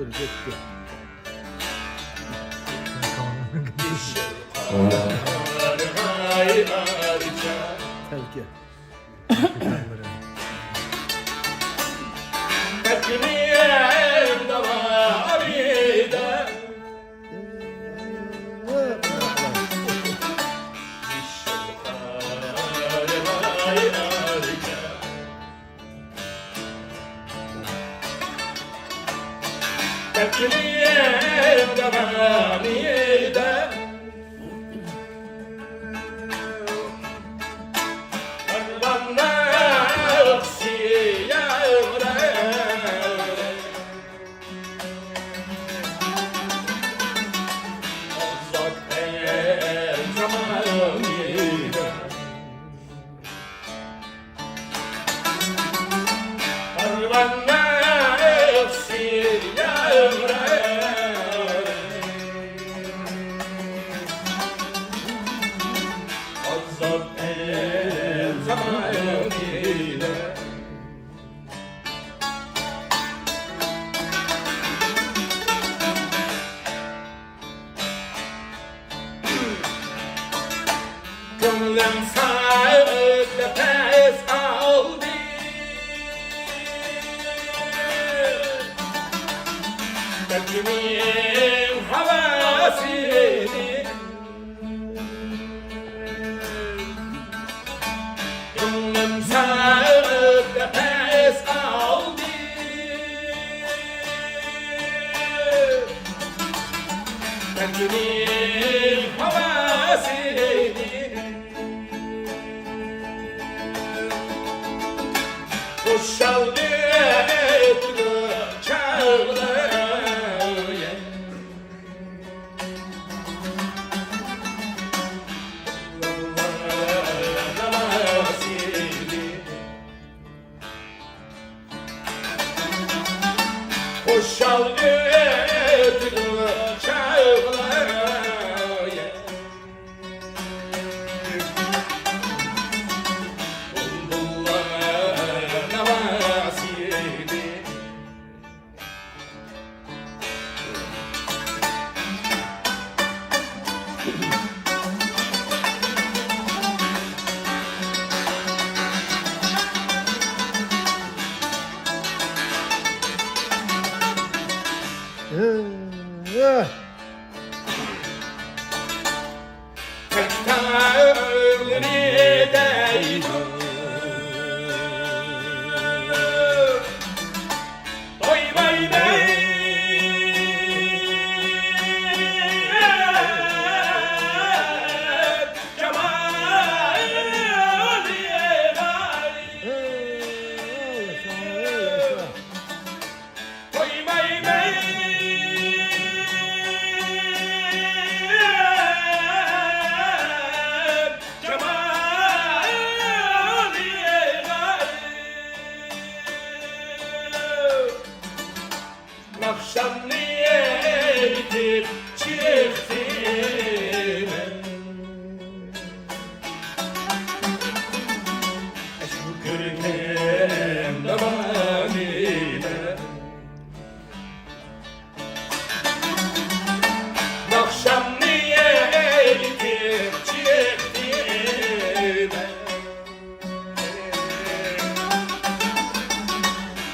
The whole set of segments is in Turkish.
dur gitti. Terk. Gönlüm sağlıklı pes aldı. Kalbimin havasını gönlüm sağlıklı pes aldı. Kalbimin havasını Kuşaldı etli çağlar Kuşaldı etli çağlar Akşam niye gidip çıktın? Şu görkem damanıyla Akşam niye gidip çıktın?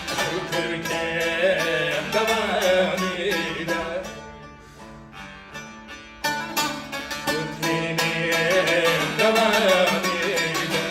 Şu görkem damanıyla Görkem damanıyla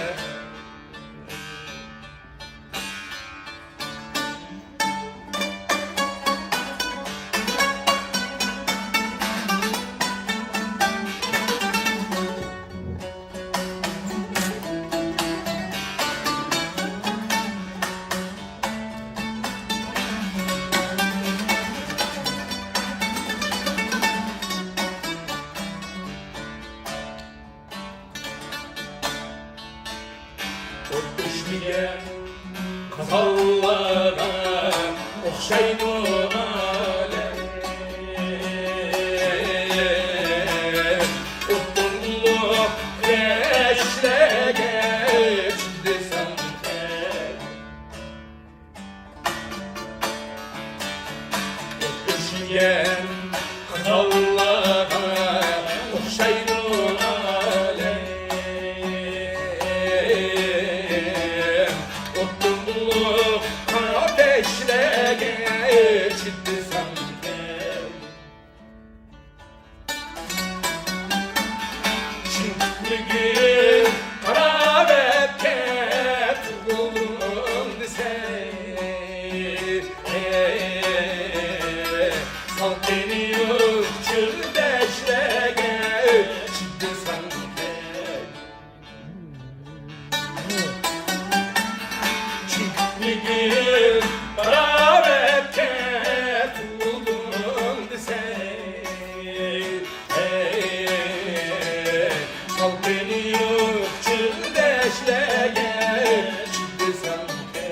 Düşmeyen katallara okşaydı alem Utkunluk reşle geçti sanki Allah'a okşaydı alem. Ottun bulup ateşle geçti sanki. Çiftliğin harabette tutuldun sen. Salkeniyor çöldeşle geçti sanki. Çiftliğin harabette tutuldun sen. Salkeniyor çöldeşle geçti sanki.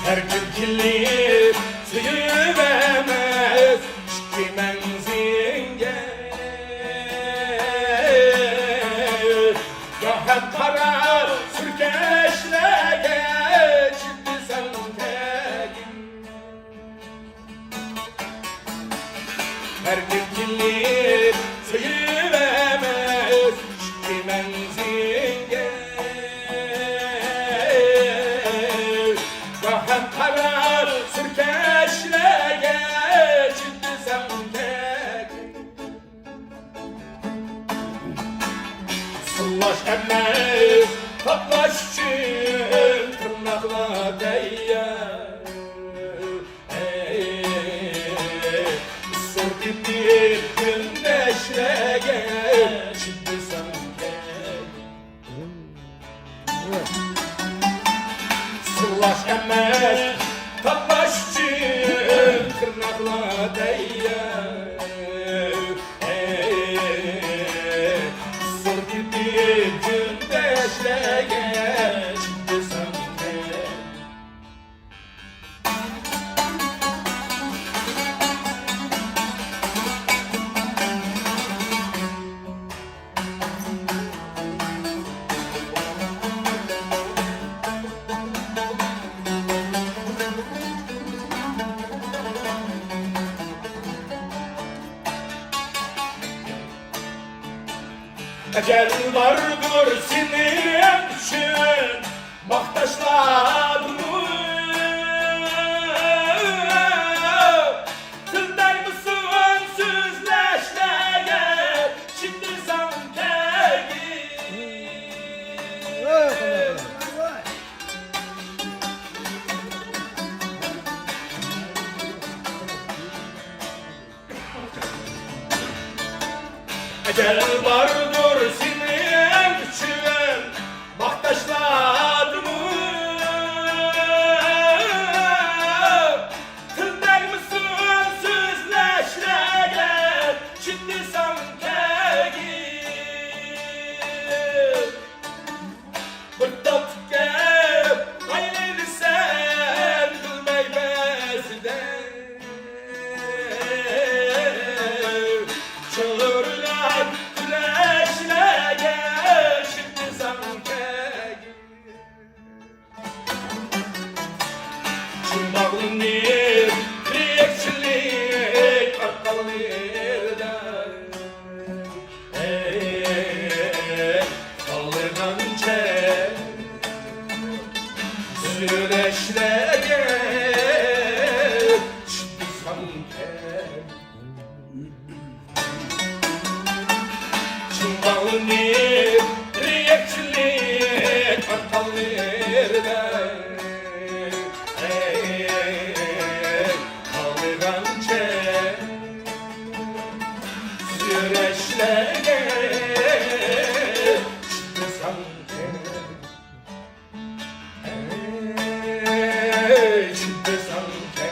Her gün kirliyip suyumemez şiki menzinge. Rahat karar sürkeşle geçti sanki. Her gün kirliyip suyumemez şiki menzinge. Rahat karar sürkeşle geçti sanki. Sıllaş emmez tatlaşçın tırnakla değer. Sır gitti gündeşle geçti sanki. Sıllaş emmez tatlaşçın tırnakla değer. Sır gitti gündeşle geçti sanki. Ecel vardır senin için baktaşlarımı. Tılday mısın sözleşmeye şimdi sanki. Ecel vardır senin için baktaşlarımı. Tılday mısın sözleşmeye şimdi sanki. Bırtta tükep ayrılırsan kılmay bezden. Çağırlar güneşle geçti sanki. Çımbağlanır rekçilik arkalarında. Kalırdan çek süreçle geçti sanki. Çımbağlanır rekçilik arkalarında. Kalırdan çek süreçle geçti sanki. Geçti sanki.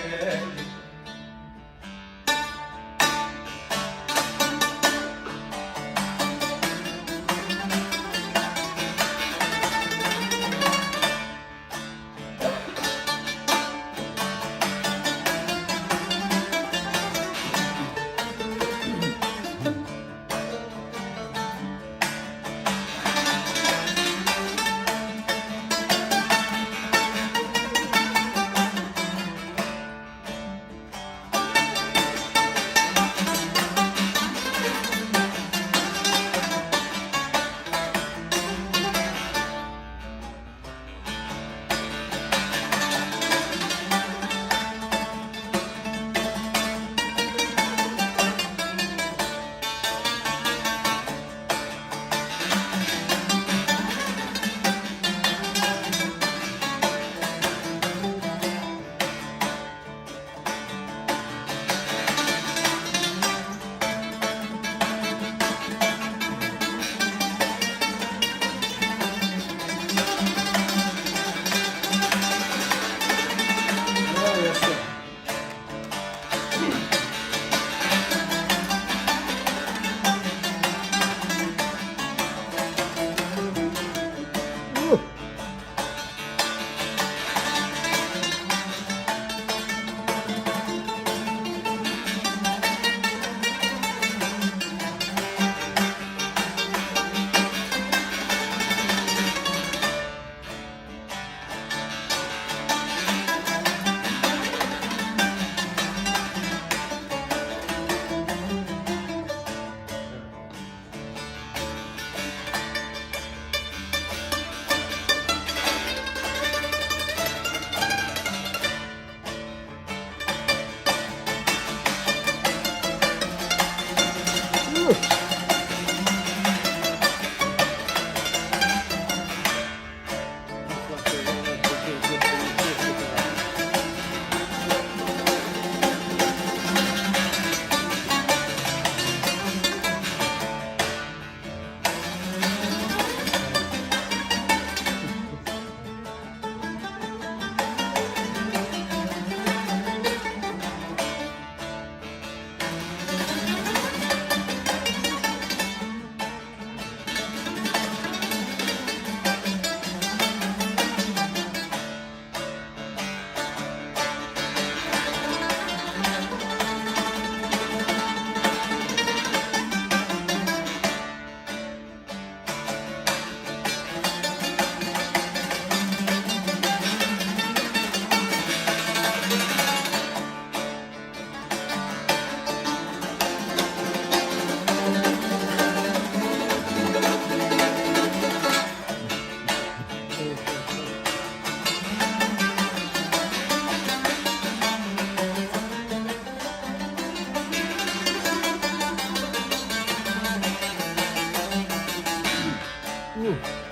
bu.